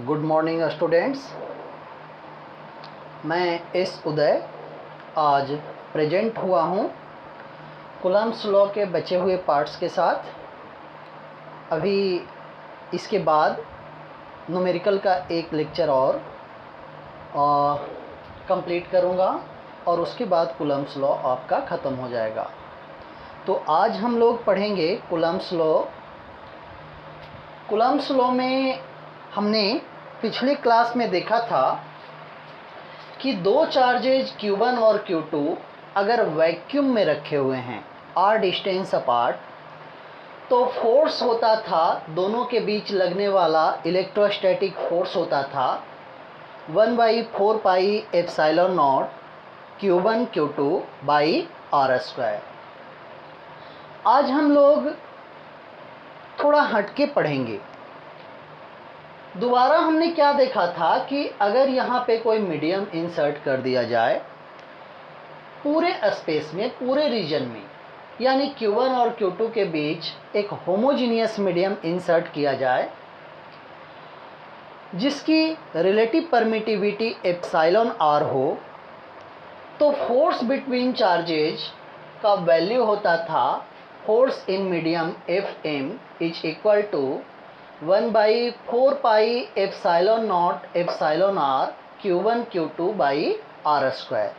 Good morning students. मैं S उदय आज present हुआ हूँ कूलम्ब्स लॉ के बचे हुए पार्ट्स के साथ। अभी इसके बाद न्यूमेरिकल का एक लेक्चर और कंप्लीट करूँगा और उसके बाद कूलम्ब्स लॉ आपका ख़त्म हो जाएगा। तो आज हम लोग पढ़ेंगे कूलम्ब्स लॉ। कूलम्ब्स लॉ में हमने पिछली क्लास में देखा था कि दो चार्जेज Q1 और Q2 अगर वैक्यूम में रखे हुए हैं r डिस्टेंस अपार्ट, तो फोर्स होता था, दोनों के बीच लगने वाला इलेक्ट्रोस्टैटिक फोर्स होता था 1/4 pi epsilon not Q1 Q2 by r square. आज हम लोग थोड़ा हटके पढ़ेंगे। दोबारा हमने क्या देखा था कि अगर यहाँ पे कोई मीडियम इंसर्ट कर दिया जाए पूरे स्पेस में, पूरे रीजन में, यानी Q1 और Q2 के बीच एक होमोजीनियस मीडियम इंसर्ट किया जाए जिसकी रिलेटिव परमिटिविटी एप्सिलॉन r हो, तो फोर्स बिटवीन चार्जेज का वैल्यू होता था force in medium Fm is equal to 1/4 pi epsilon not epsilon r Q1 Q2 by r square.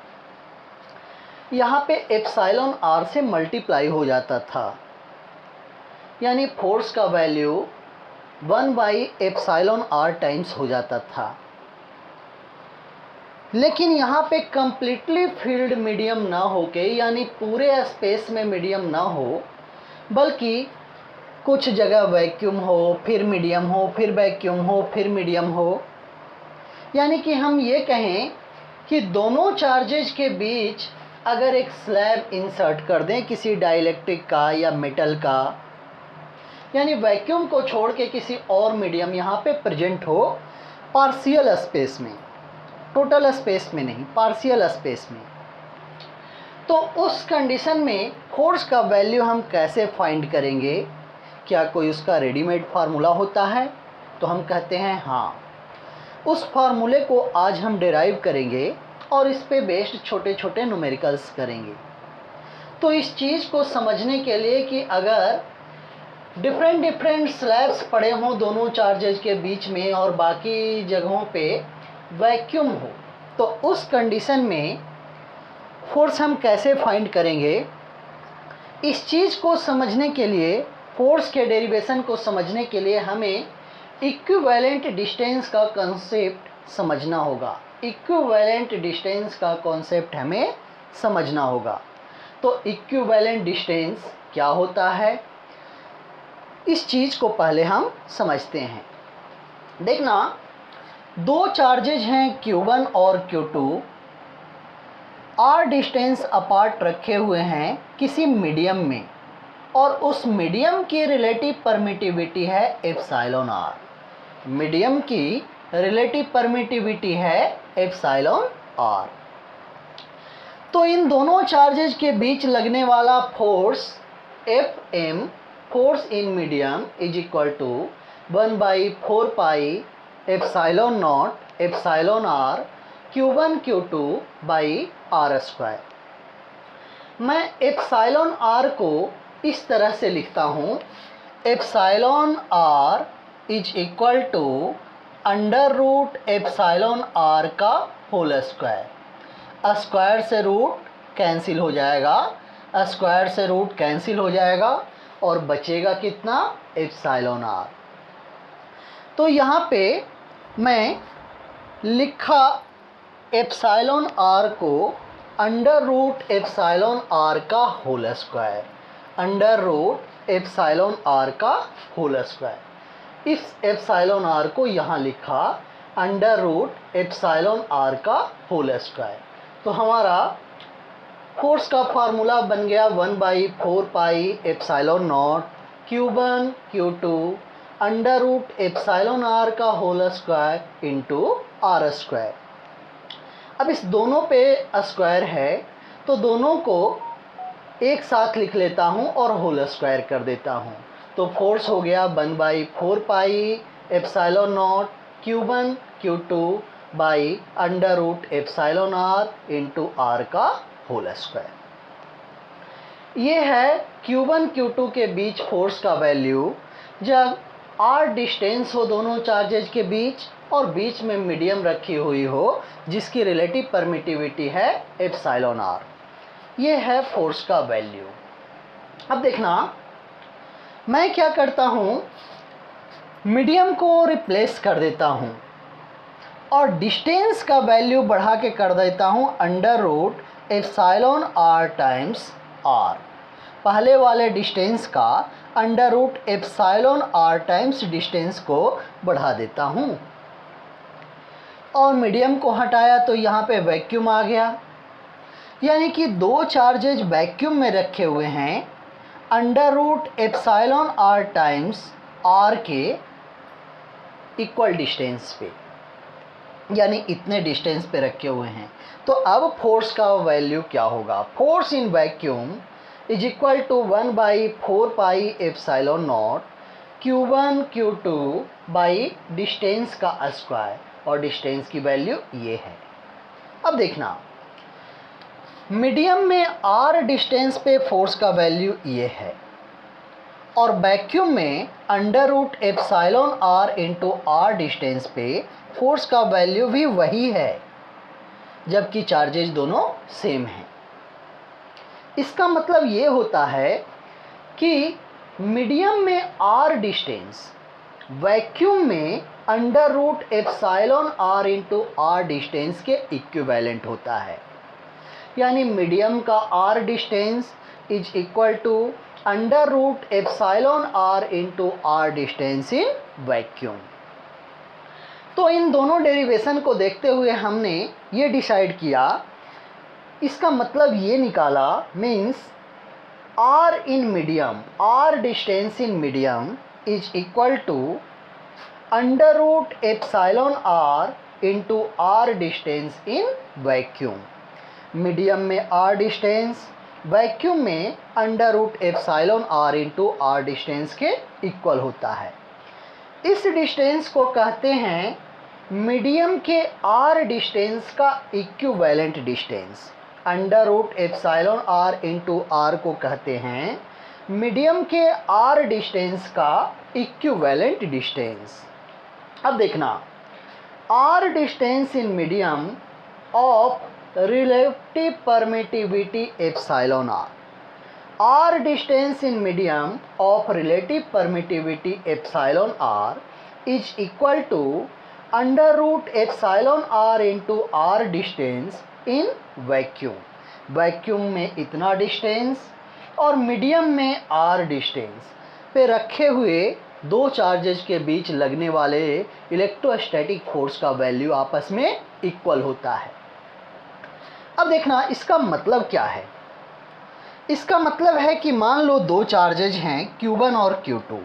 यहाँ पे एप्सिलॉन r से मल्टीप्लाई हो जाता था, यानी फोर्स का वैल्यू 1/एप्सिलॉन r टाइम्स हो जाता था। लेकिन यहाँ पे कम्प्लीटली फील्ड मीडियम ना होके, यानी पूरे स्पेस में मीडियम ना हो, बल्कि कुछ जगह वैक्यूम हो, फिर मीडियम हो, फिर वैक्यूम हो, फिर मीडियम हो, यानी कि हम ये कहें कि दोनों चार्जेज के बीच अगर एक स्लैब इंसर्ट कर दें किसी डाइलेक्ट्रिक का या मेटल का, यानी वैक्यूम को छोड़ के किसी और मीडियम यहाँ पे प्रेजेंट हो पार्शियल स्पेस में, टोटल स्पेस में नहीं, पार्शियल स्पेस में, तो उस कंडीशन में फोर्स का वैल्यू हम कैसे फाइंड करेंगे? क्या कोई उसका रेडीमेड फार्मूला होता है? तो हम कहते हैं हाँ, उस फार्मूले को आज हम डिराइव करेंगे और इस पे बेस्ड छोटे छोटे न्यूमेरिकल्स करेंगे। तो इस चीज़ को समझने के लिए कि अगर डिफरेंट स्लैब्स पड़े हों दोनों चार्जेज के बीच में और बाकी जगहों पे वैक्यूम हो, तो उस कंडीशन में फोर्स हम कैसे फाइंड करेंगे? इस चीज़ को समझने के लिए, फोर्स के डेरिवेशन को समझने के लिए हमें इक्विवेलेंट डिस्टेंस का कॉन्सेप्ट समझना होगा। इक्विवेलेंट डिस्टेंस का कॉन्सेप्ट हमें समझना होगा। तो इक्विवेलेंट डिस्टेंस क्या होता है, इस चीज़ को पहले हम समझते हैं। देखना, दो चार्जेज हैं Q1 और Q2, r डिस्टेंस अपार्ट रखे हुए हैं किसी मीडियम में, और उस मीडियम की रिलेटिव परमिटिविटी है एप्सिलॉन r। मीडियम की रिलेटिव परमिटिविटी है एप्सिलॉन r। तो इन दोनों चार्जेज के बीच लगने वाला force Fm, force in medium, is equal to 1/4 pi epsilon not epsilon r Q1 Q2 by r square. मैं एप्सिलॉन r को इस तरह से लिखता हूँ, epsilon r is equal to under root epsilon r का होल स्क्वायर। स्क्वायर से root cancel हो जाएगा, स्क्वायर से रूट कैंसिल हो जाएगा और बचेगा कितना? Epsilon r। तो यहाँ पे मैं लिखा एप्सिलॉन r को अंडर रूट एप्सिलॉन r का whole square, under root epsilon r का होल स्क्वायर। इस एप्सिलॉन r को यहाँ लिखा अंडर रूट एप्सिलॉन r का होल स्क्वायर। तो हमारा फोर्स का फार्मूला बन गया 1/4 pi epsilon not Q1 Q2 under root epsilon r का whole square into r square. अब इस दोनों पे स्क्वायर है तो दोनों को एक साथ लिख लेता हूँ और होल स्क्वायर कर देता हूँ। तो फोर्स हो गया 1/4 pi epsilon not Q1 Q2 by under root epsilon R into R का होल स्क्वायर। ये है Q1 Q2 के बीच फोर्स का वैल्यू जब r डिस्टेंस हो दोनों चार्जेज के बीच और बीच में मीडियम रखी हुई हो जिसकी रिलेटिव परमिटिविटी है एप्सिलॉन आर। ये है फोर्स का वैल्यू। अब देखना मैं क्या करता हूँ, मीडियम को रिप्लेस कर देता हूँ और डिस्टेंस का वैल्यू बढ़ा के कर देता हूँ under root epsilon R times R. पहले वाले डिस्टेंस का under root epsilon R times distance को बढ़ा देता हूँ और मीडियम को हटाया तो यहाँ पे वैक्यूम आ गया, यानी कि दो चार्जेज वैक्यूम में रखे हुए हैं under root epsilon R times R के इक्वल डिस्टेंस पे, यानी इतने डिस्टेंस पे रखे हुए हैं। तो अब फोर्स का वैल्यू क्या होगा, force in vacuum is equal to 1/4 pi epsilon not Q1 Q2 by distance का स्क्वायर, और डिस्टेंस की वैल्यू ये है। अब देखना मीडियम में r डिस्टेंस पे फोर्स का वैल्यू ये है और वैक्यूम में under root epsilon R into R distance पे फोर्स का वैल्यू भी वही है, जबकि चार्जेज दोनों सेम हैं। इसका मतलब ये होता है कि मीडियम में r डिस्टेंस वैक्यूम में under root epsilon R into R distance के इक्विवेलेंट होता है, यानी मीडियम का r distance is equal to under root epsilon R into R distance in vacuum. तो इन दोनों डेरिवेशन को देखते हुए हमने ये डिसाइड किया, इसका मतलब ये निकाला, means r in medium, r distance in medium is equal to under root epsilon R into R distance in vacuum. Medium में r डिस्टेंस, वैक्यूम में under root epsilon R into R distance के equal होता है। इस distance को कहते हैं medium के r डिस्टेंस का equivalent distance. Under root epsilon R into R को कहते हैं मीडियम के r डिस्टेंस का इक्विवेलेंट डिस्टेंस। अब देखना r distance in medium of relative permittivity epsilon R, r distance in medium of relative permittivity epsilon R is equal to under root epsilon R into R distance in vacuum. Vacuum में इतना distance और medium में r distance पे रखे हुए दो charges के बीच लगने वाले इलेक्ट्रोस्टैटिक फोर्स का वैल्यू आपस में इक्वल होता है। अब देखना इसका मतलब क्या है। इसका मतलब है कि मान लो दो चार्जेज हैं Q1 और Q2,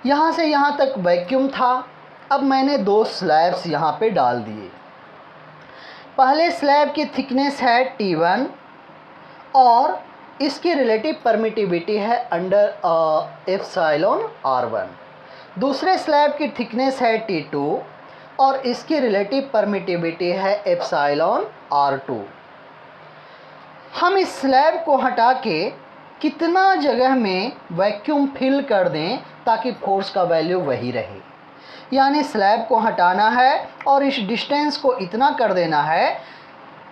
यहाँ से यहाँ तक वैक्यूम था। अब मैंने दो स्लैब्स यहाँ पे डाल दिए। पहले स्लैब की थिकनेस है T1 और इसकी रिलेटिव परमिटिविटी है अंडर एप्सिलॉन R1। दूसरे स्लैब की थिकनेस है T2 और इसकी रिलेटिव परमिटिविटी है एप्सिलॉन R2। हम इस स्लैब को हटा के कितना जगह में वैक्यूम फिल कर दें ताकि फोर्स का वैल्यू वही रहे, यानी स्लैब को हटाना है और इस डिस्टेंस को इतना कर देना है,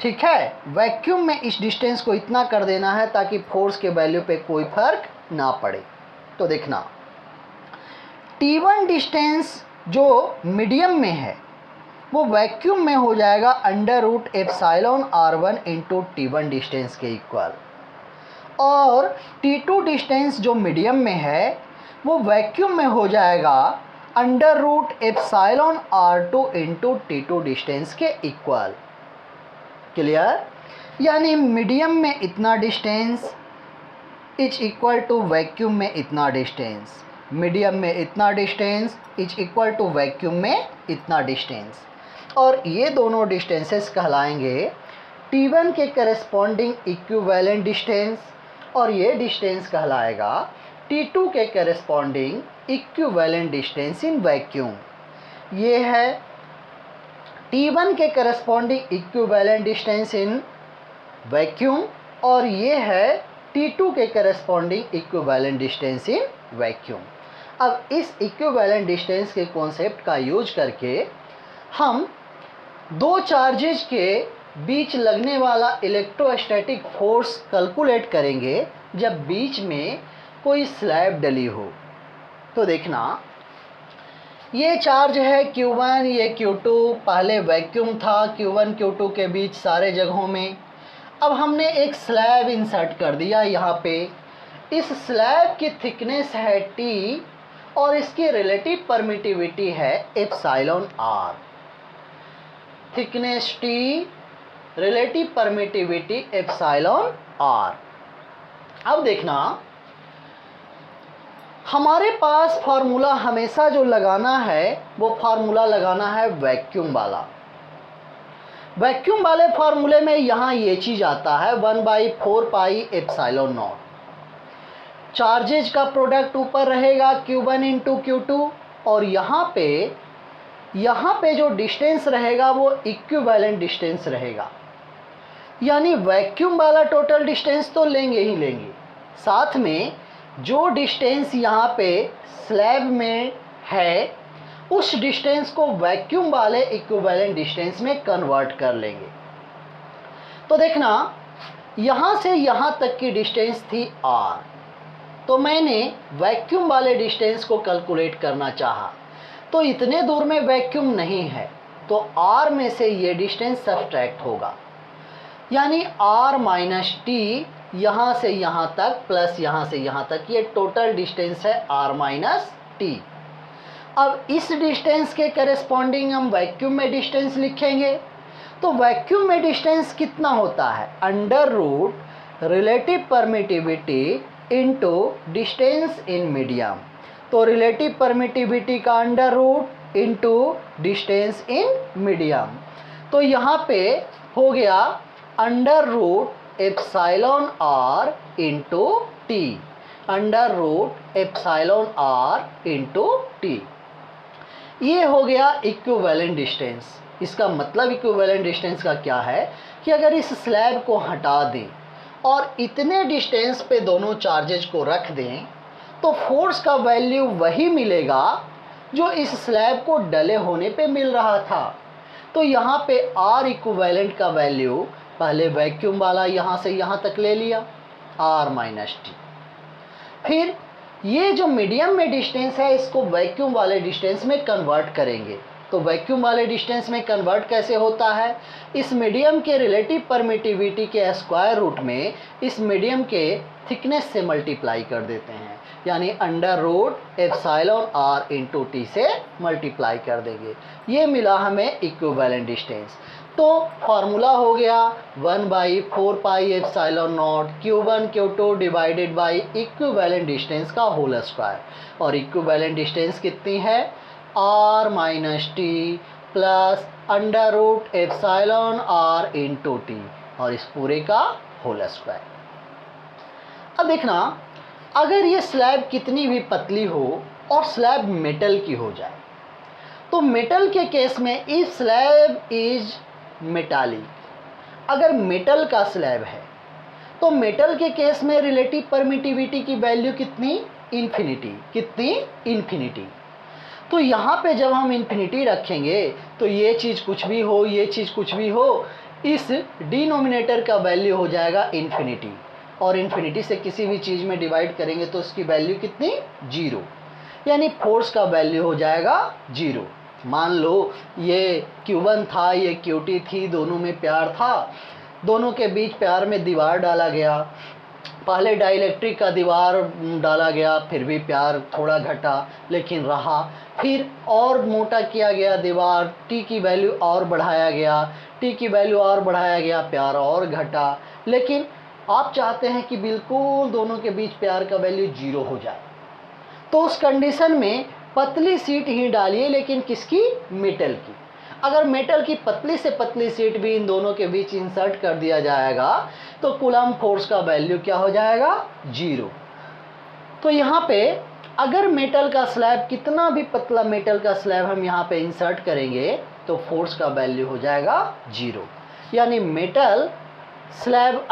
ठीक है। वैक्यूम में इस डिस्टेंस को इतना कर देना है ताकि फोर्स के वैल्यू पे कोई फर्क ना पड़े। तो देखना T1 डिस्टेंस जो मीडियम में है वो वैक्यूम में हो जाएगा under root epsilon R1 into T1 distance के इक्वल, और T2 डिस्टेंस जो मीडियम में है वो वैक्यूम में हो जाएगा under root epsilon R2 into T2 distance के इक्वल। क्लियर? यानी मीडियम में इतना distance is equal to vacuum में इतना डिस्टेंस, मीडियम में इतना distance is equal to vacuum में इतना डिस्टेंस, और ये दोनों डिस्टेंसेस कहलाएंगे T1 के करेस्पॉन्डिंग इक्विवेलेंट डिस्टेंस, और ये डिस्टेंस कहलाएगा T2 के corresponding equivalent distance in vacuum. ये है T1 के corresponding equivalent distance in vacuum और ये है T2 के corresponding equivalent distance in vacuum. अब इस इक्विवेलेंट डिस्टेंस के कॉन्सेप्ट का यूज करके हम दो चार्जेज के बीच लगने वाला इलेक्ट्रोस्टैटिक फोर्स कैलकुलेट करेंगे जब बीच में कोई स्लैब डली हो। तो देखना, ये चार्ज है Q1, ये Q2, पहले वैक्यूम था Q1 Q2 के बीच सारे जगहों में। अब हमने एक स्लैब इंसर्ट कर दिया यहाँ पे। इस स्लैब की थिकनेस है T और इसकी रिलेटिव परमिटिविटी है epsilon R। Thickness T, relative permittivity epsilon R। अब देखना, हमारे पास फार्मूला हमेशा जो लगाना है वो फार्मूला लगाना है वैक्यूम वाला। वैक्यूम वाले फार्मूले में यहाँ ये चीज़ आता है 1/4 पाई एप्सिलॉन नॉट। चार्जेज का प्रोडक्ट ऊपर रहेगा Q1 इंटू Q2 और यहाँ पे जो डिस्टेंस रहेगा वो इक्विवेलेंट डिस्टेंस रहेगा। यानी वैक्यूम वाला टोटल डिस्टेंस तो लेंगे ही लेंगे, साथ में जो डिस्टेंस यहाँ पे स्लैब में है उस डिस्टेंस को वैक्यूम वाले इक्विवेलेंट डिस्टेंस में कन्वर्ट कर लेंगे। तो देखना, यहाँ से यहाँ तक की डिस्टेंस थी R, तो मैंने वैक्यूम वाले डिस्टेंस को कैलकुलेट करना चाहा, तो इतने दूर में वैक्यूम नहीं है तो R में से ये डिस्टेंस सब्ट्रैक्ट होगा। यानी R माइनस T, यहाँ से यहाँ तक प्लस यहाँ से यहाँ तक, ये टोटल डिस्टेंस है R माइनस T। अब इस डिस्टेंस के करेस्पॉन्डिंग हम वैक्यूम में डिस्टेंस लिखेंगे। तो वैक्यूम में डिस्टेंस कितना होता है? Under root relative permittivity into distance in medium. तो रिलेटिव परमिटिविटी का under root into distance in medium. तो यहाँ पे हो गया under root epsilon R into T, under root epsilon R into T। ये हो गया इक्विवेलेंट डिस्टेंस। इसका मतलब इक्विवेलेंट डिस्टेंस का क्या है कि अगर इस स्लैब को हटा दें और इतने डिस्टेंस पे दोनों चार्जेज को रख दें तो फोर्स का वैल्यू वही मिलेगा जो इस स्लैब को डले होने पे मिल रहा था। तो यहाँ पे R इक्विवेलेंट का वैल्यू पहले वैक्यूम वाला यहाँ से यहाँ तक ले लिया R माइनस T। फिर ये जो मीडियम में डिस्टेंस है इसको वैक्यूम वाले डिस्टेंस में कन्वर्ट करेंगे। तो वैक्यूम वाले डिस्टेंस में कन्वर्ट कैसे होता है? इस मीडियम के रिलेटिव परमिटिविटी के स्क्वायर रूट में इस मीडियम के थिकनेस से मल्टीप्लाई कर देते हैं, यानी under root epsilon R into T से मल्टीप्लाई कर देंगे। ये मिला हमें इक्विवेलेंट डिस्टेंस। तो फार्मूला हो गया 1/4 pi epsilon not Q1 Q2 divided by equivalent distance का होल स्क्वायर। और इक्विवेलेंट डिस्टेंस कितनी है? R minus T plus under root epsilon R into T और इस पूरे का होल स्क्वायर। अब देखना, अगर ये स्लैब कितनी भी पतली हो और स्लैब मेटल की हो जाए, तो मेटल के केस में इफ स्लैब इज मेटालिक, अगर मेटल का स्लैब है तो मेटल के केस में रिलेटिव परमिटिविटी की वैल्यू कितनी? इन्फिनिटी। कितनी? इन्फिनिटी। तो यहाँ पे जब हम इन्फिनिटी रखेंगे तो ये चीज़ कुछ भी हो, ये चीज़ कुछ भी हो, इस डिनोमिनेटर का वैल्यू हो जाएगा इन्फिनिटी। और इन्फिनिटी से किसी भी चीज़ में डिवाइड करेंगे तो उसकी वैल्यू कितनी? 0। यानी फोर्स का वैल्यू हो जाएगा 0। मान लो ये Q1 था, ये QT थी, दोनों में प्यार था, दोनों के बीच प्यार में दीवार डाला गया। पहले डाइलेक्ट्रिक का दीवार डाला गया, फिर भी प्यार थोड़ा घटा लेकिन रहा। फिर और मोटा किया गया दीवार, T की वैल्यू और बढ़ाया गया, T की वैल्यू और बढ़ाया गया, प्यार और घटा। लेकिन आप चाहते हैं कि बिल्कुल दोनों के बीच प्यार का वैल्यू 0 हो जाए, तो उस कंडीशन में पतली सीट ही डालिए, लेकिन किसकी? मेटल की। अगर मेटल की पतली से पतली सीट भी इन दोनों के बीच इंसर्ट कर दिया जाएगा तो कूलम्ब फोर्स का वैल्यू क्या हो जाएगा? 0। तो यहाँ पे अगर मेटल का स्लैब, कितना भी पतला मेटल का स्लैब हम यहाँ पे इंसर्ट करेंगे तो फोर्स का वैल्यू हो जाएगा 0। यानी मेटल स्लैब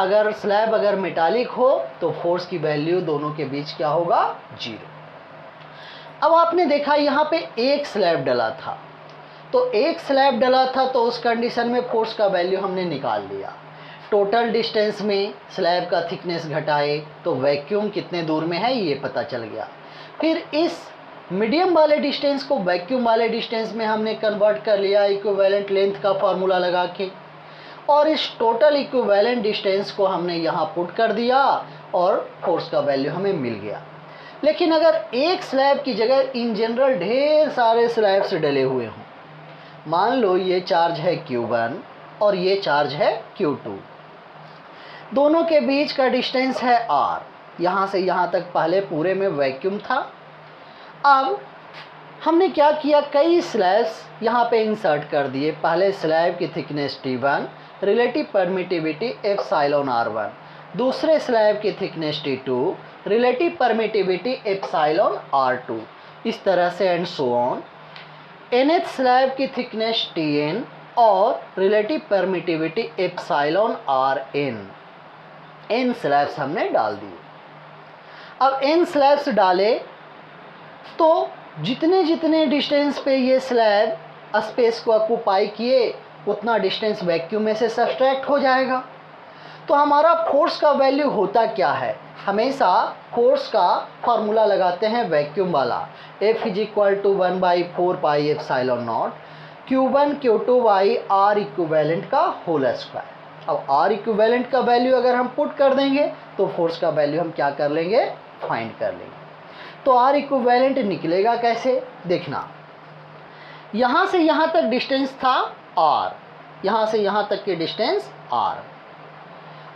अगर मेटालिक हो तो फोर्स की वैल्यू दोनों के बीच क्या होगा, 0। अब आपने देखा यहाँ पे एक स्लैब डला था, तो एक स्लैब डला था तो उस कंडीशन में फोर्स का वैल्यू हमने निकाल लिया। टोटल डिस्टेंस में स्लैब का थिकनेस घटाए तो वैक्यूम कितने दूर में है ये पता चल गया। फिर इस मीडियम वाले डिस्टेंस को वैक्यूम वाले डिस्टेंस में हमने कन्वर्ट कर लिया इक्विवेलेंट लेंथ का फॉर्मूला लगा के, और इस टोटल इक्विवेलेंट डिस्टेंस को हमने यहाँ पुट कर दिया और फोर्स का वैल्यू हमें मिल गया। लेकिन अगर एक स्लैब की जगह इन जनरल ढेर सारे स्लैब्स डले हुए हों, मान लो ये चार्ज है Q1 और ये चार्ज है Q2, दोनों के बीच का डिस्टेंस है R, यहाँ से यहाँ तक पहले पूरे में वैक्यूम था। अब हमने क्या किया, कई स्लैब्स यहाँ पे इंसर्ट कर दिए। पहले स्लैब की thickness T1, relative permittivity epsilon R1, दूसरे स्लैब की thickness T2, relative permittivity epsilon R2, इस तरह से and so on. nth slab की थिकनेस Tn और relative permittivity epsilon Rn। n slabs हमने डाल दिए। अब n स्लैब्स डाले तो जितने जितने डिस्टेंस पे ये स्लैब स्पेस को ऑक्यूपाई किए उतना डिस्टेंस वैक्यूम में से सब्सट्रैक्ट हो जाएगा। तो हमारा फोर्स का वैल्यू होता क्या है, हमेशा फोर्स का फॉर्मूला लगाते हैं वैक्यूम वाला, F = 1/4πε0 Q1 Q2 by R equivalent का होल स्क्वायर। अब R इक्विवेलेंट का वैल्यू अगर हम पुट कर देंगे तो फोर्स का वैल्यू हम क्या कर लेंगे, फाइंड कर लेंगे। तो R इक्विवेलेंट निकलेगा कैसे, देखना, यहाँ से यहाँ तक डिस्टेंस था R, यहाँ से यहाँ तक की डिस्टेंस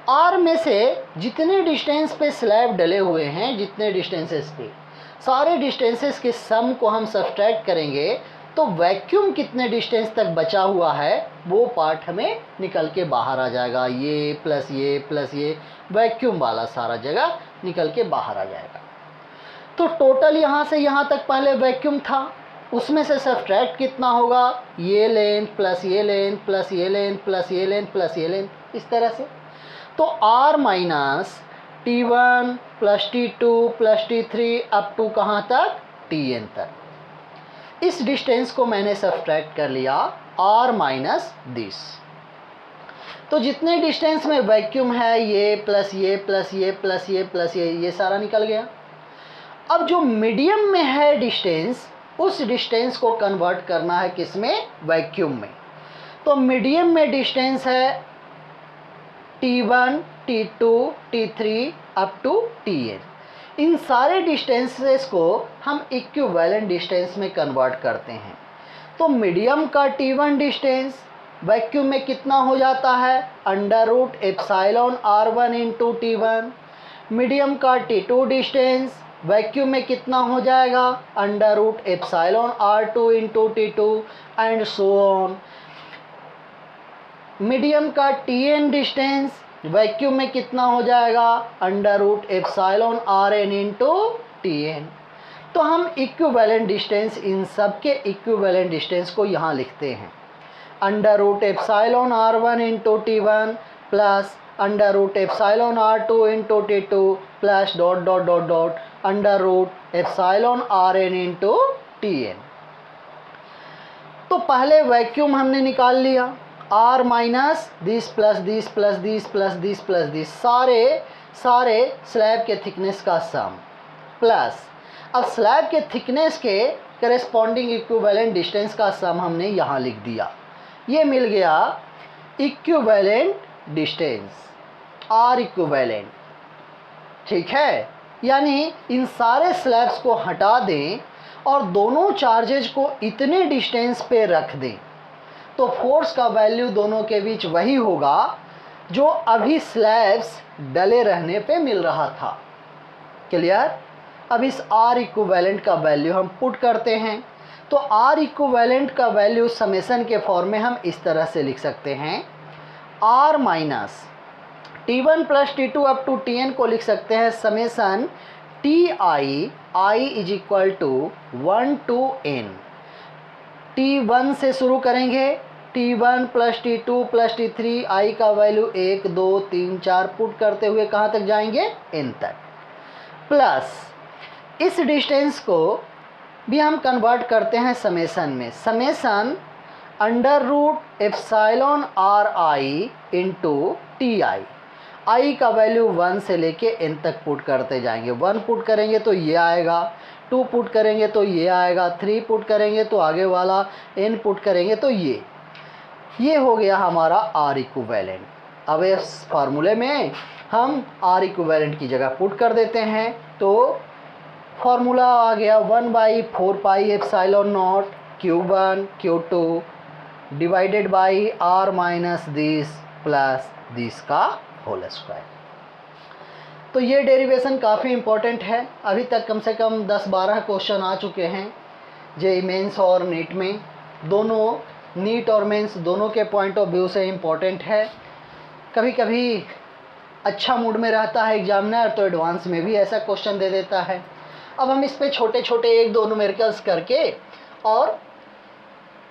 R में से जितने डिस्टेंस पे स्लैब डले हुए हैं, जितने डिस्टेंसेस पे, सारे डिस्टेंसेस के सम को हम सब्सट्रैक्ट करेंगे तो वैक्यूम कितने डिस्टेंस तक बचा हुआ है वो पार्ट हमें निकल के बाहर आ जाएगा। ये प्लस ये वैक्यूम वाला सारा जगह निकल के बाहर आ जाएगा। तो टोटल यहाँ से यहाँ तक पहले वैक्यूम था, उसमें से सब्सट्रैक्ट कितना होगा, ये लेंथ प्लस ये लेंथ प्लस ये लेंथ प्लस ये लेंथ प्लस ये लेंथ, इस तरह से। तो R minus T1 plus T2 plus T3 up to कहाँ तक, Tn तक। इस डिस्टेंस को मैंने सब्सट्रैक्ट कर लिया R माइनस दिस। तो जितने डिस्टेंस में वैक्यूम है ये प्लस ये प्लस ये प्लस ये प्लस ये सारा निकल गया। अब जो मीडियम में है डिस्टेंस, उस डिस्टेंस को कन्वर्ट करना है किसमें, वैक्यूम में। तो मीडियम में डिस्टेंस है T1 T2 T3 up to Tn। इन सारे डिस्टेंसेस को हम इक्विवेलेंट डिस्टेंस में कन्वर्ट करते हैं। तो मीडियम का T1 डिस्टेंस वैक्यूम में कितना हो जाता है, √ε R1 इंटू T1। मीडियम का T2 डिस्टेंस वैक्यूम में कितना हो जाएगा, √ε R2 into T2 and so on. Medium का Tn डिस्टेंस वैक्यूम में कितना हो जाएगा, √ε Rn इंटू Tn। तो हम इक्विवेलेंट डिस्टेंस, इन सब के इक्विवेलेंट डिस्टेंस को यहाँ लिखते हैं, √ε R1 into T1 plus √ε R2 into T2 plus dot dot dot dot √ε Rn into Tn। तो पहले वैक्यूम हमने निकाल लिया, R minus this plus this plus this plus this plus this, सारे स्लैब के थिकनेस का सम, प्लस अब slab के थिकनेस के करेस्पॉन्डिंग इक्विवेलेंट डिस्टेंस का सम हमने यहाँ लिख दिया। ये मिल गया इक्विवेलेंट डिस्टेंस, R इक्विवेलेंट। ठीक है, यानी इन सारे स्लैब्स को हटा दें और दोनों चार्जेज को इतने डिस्टेंस पे रख दें तो फोर्स का वैल्यू दोनों के बीच वही होगा जो अभी स्लैब्स डले रहने पे मिल रहा था। क्लियर। अब इस R इक्विवेलेंट का वैल्यू हम पुट करते हैं, तो R इक्विवेलेंट का वैल्यू समेसन के फॉर्म में हम इस तरह से लिख सकते हैं, R minus T1 plus T2 up to Tn को लिख सकते हैं summation I is equal to 1 to n। T1 से शुरू करेंगे, T1 plus T2 plus T3, I का वैल्यू 1 2 3 4 पुट करते हुए कहाँ तक जाएंगे, n तक। प्लस इस डिस्टेंस को भी हम कन्वर्ट करते हैं समेसन में, summation under root epsilon R I into T I. I का वैल्यू 1 से लेके n तक पुट करते जाएंगे। 1 पुट करेंगे तो ये आएगा, 2 पुट करेंगे तो ये आएगा, 3 पुट करेंगे तो आगे वाला, n पुट करेंगे तो ये हो गया हमारा R इक्विवेलेंट। अब इस फार्मूले में हम R इक्विवेलेंट की जगह पुट कर देते हैं, तो फार्मूला आ गया 1/4 pi epsilon not Q1 Q2 divided by R minus this plus this का होल स्क्वायर। तो ये डेरिवेशन काफ़ी इम्पोर्टेंट है। अभी तक कम से कम 10-12 क्वेश्चन आ चुके हैं जेईई मेंस और नीट में। दोनों, नीट और मेंस दोनों के पॉइंट ऑफ व्यू से इम्पोर्टेंट है। कभी कभी अच्छा मूड में रहता है एग्जामिनर तो एडवांस में भी ऐसा क्वेश्चन दे देता है। अब हम इस पे छोटे छोटे 1-2 न्यूमेरिकल्स करके और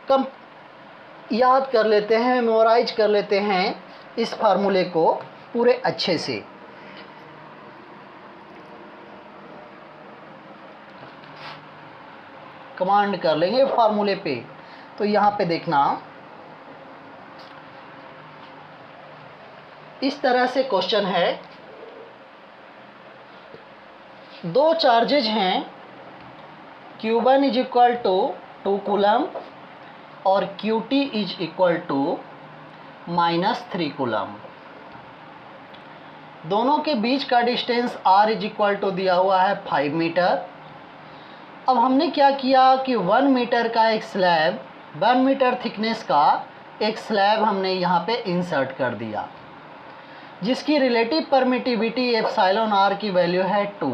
कम याद कर लेते हैं, मेमोराइज कर लेते हैं इस फार्मूले को पूरे अच्छे से। कमांड कर लेंगे फार्मूले पे। तो यहाँ पे देखना, इस तरह से क्वेश्चन है। दो चार्जेज हैं, Q1 is equal to 2 coulomb और Qt is equal to -3 coulomb. दोनों के बीच का distance R is equal to दिया हुआ है 5 मीटर। अब हमने क्या किया कि 1 मीटर का एक स्लैब, 1 मीटर थिकनेस का एक स्लैब हमने यहाँ पे इंसर्ट कर दिया, जिसकी रिलेटिव परमिटिविटी एप्सिलॉन R की वैल्यू है 2।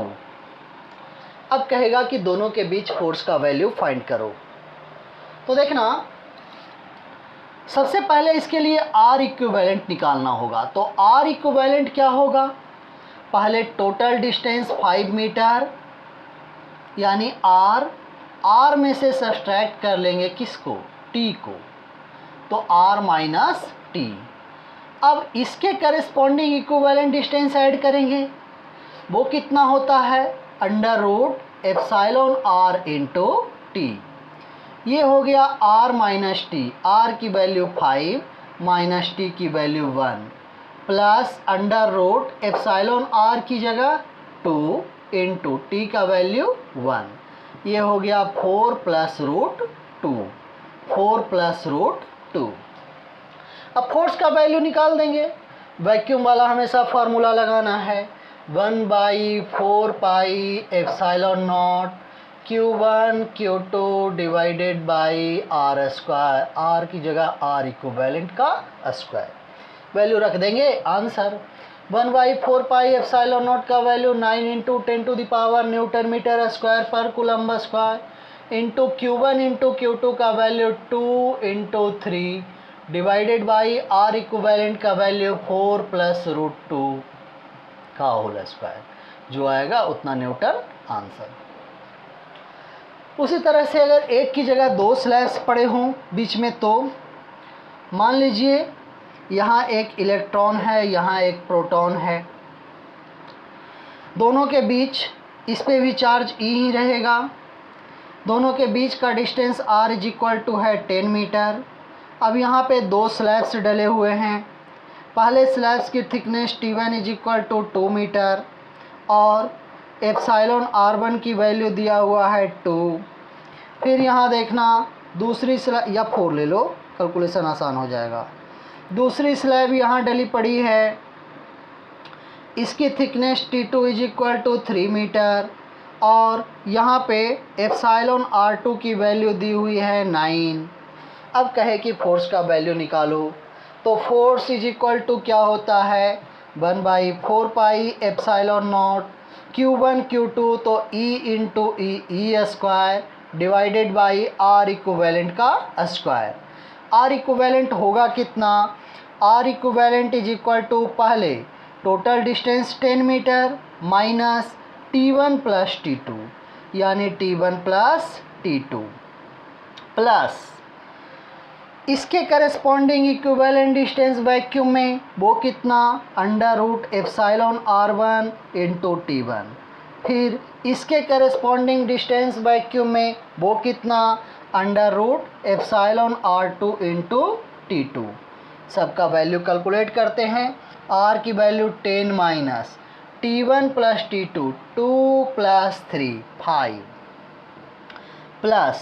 अब कहेगा कि दोनों के बीच फोर्स का वैल्यू फाइंड करो। तो देखना, सबसे पहले इसके लिए R इक्विवेलेंट निकालना होगा। तो R इक्विवेलेंट क्या होगा, पहले टोटल डिस्टेंस 5 मीटर यानी R में से सब्सट्रैक्ट कर लेंगे किसको, T को, तो R माइनस T। अब इसके करेस्पॉन्डिंग इक्विवेलेंट डिस्टेंस ऐड करेंगे, वो कितना होता है, under root epsilon R into T। ये हो गया R माइनस टी, R की वैल्यू 5 माइनस T की वैल्यू 1 plus under root epsilon R की जगह 2 इंटू T का वैल्यू 1। ये हो गया 4 प्लस रूट 2, 4 प्लस रूट 2। अब फोर्स का वैल्यू निकाल देंगे। वैक्यूम वाला हमेशा फार्मूला लगाना है, 1/4 pi epsilon not Q1 Q2 divided by R square, R की जगह R इक्विवेलेंट का स्क्वायर। वैल्यू रख देंगे, आंसर 1/4 पाई एप्सिलॉन नॉट का value 9 into 10 to the power newton metre square पर coulomb square into Q1 into Q2 का value 2 into 3 divided by R equivalent का value 4 plus root 2 का whole square, जो आएगा उतना न्यूटन आंसर। उसी तरह से अगर एक की जगह 2 स्लैब्स पड़े हों बीच में, तो मान लीजिए यहाँ एक इलेक्ट्रॉन है, यहाँ एक प्रोटॉन है, दोनों के बीच इस पे भी चार्ज E ही रहेगा। दोनों के बीच का distance R is equal to है 10 मीटर। अब यहाँ पे 2 स्लैब्स डले हुए हैं। पहले स्लैब्स की thickness T1 is equal to 2 metre और एप्सिलॉन R1 की वैल्यू दिया हुआ है 2। फिर यहाँ देखना दूसरी स्लैब, या 4 ले लो, कैलकुलेशन आसान हो जाएगा। दूसरी स्लैब यहाँ डली पड़ी है, इसकी thickness T2 is equal to 3 metre और यहाँ पे एप्सिलॉन R2 की वैल्यू दी हुई है 9। अब कहे कि फोर्स का वैल्यू निकालो, तो फोर्स इज इक्वल टू क्या होता है, 1/4 pi epsilon not Q1 Q2, तो E into E square divided by R equivalent का स्क्वायर। R इक्विवेलेंट होगा कितना, R equivalent is equal to पहले total distance 10 metre minus T1 plus T2 यानी T1 plus T2 plus इसके corresponding equivalent distance vacuum में वो कितना, under root epsilon R1 into T1। फिर इसके करस्पॉन्डिंग डिस्टेंस वैक्यूम में वो कितना, under root epsilon R2 into T2। सबका वैल्यू कैलकुलेट करते हैं। R की value 10 minus T1 plus T2 2 plus 3 5 plus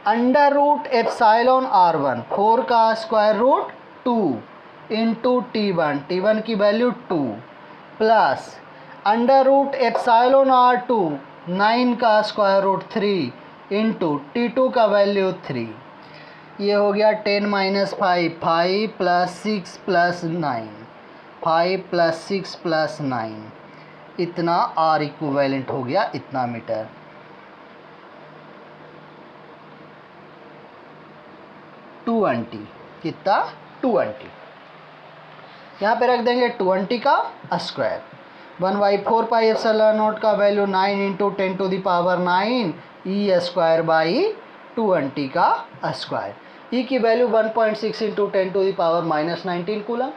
under root epsilon R1 4 का स्क्वायर रूट 2 इंटू T1 की value 2 plus under root epsilon R2 9 का स्क्वायर रूट 3 इंटू T2 का value 3। ये हो गया 10 minus 5 5 plus 6 plus 9 5 plus 6 plus 9 इतना R equivalent हो गया इतना मीटर। कितना 220 यहाँ पे रख देंगे 220 का स्क्वायर 1/4 पाई एप्सिलॉन नॉट का value 9 into 10 to the power 9 e square by 220 का स्क्वायर। ई की value 1.6 into 10 to the power -19 coulomb.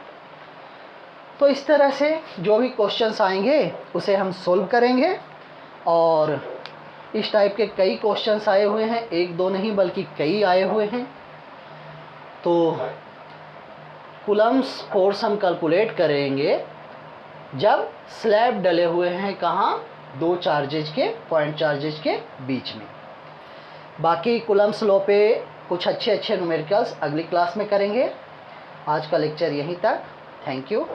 तो इस तरह से जो भी क्वेश्चंस आएंगे उसे हम सोल्व करेंगे और इस टाइप के कई क्वेश्चंस आए हुए हैं, एक दो नहीं बल्कि कई आए हुए हैं। तो कूलम्स फोर्स हम कैलकुलेट करेंगे जब स्लैब डले हुए हैं कहाँ, दो चार्जेज के पॉइंट चार्जेज के बीच में। बाकी कूलम्स लॉ पे कुछ अच्छे न्यूमेरिकल्स अगली क्लास में करेंगे। आज का लेक्चर यहीं तक। Thank you.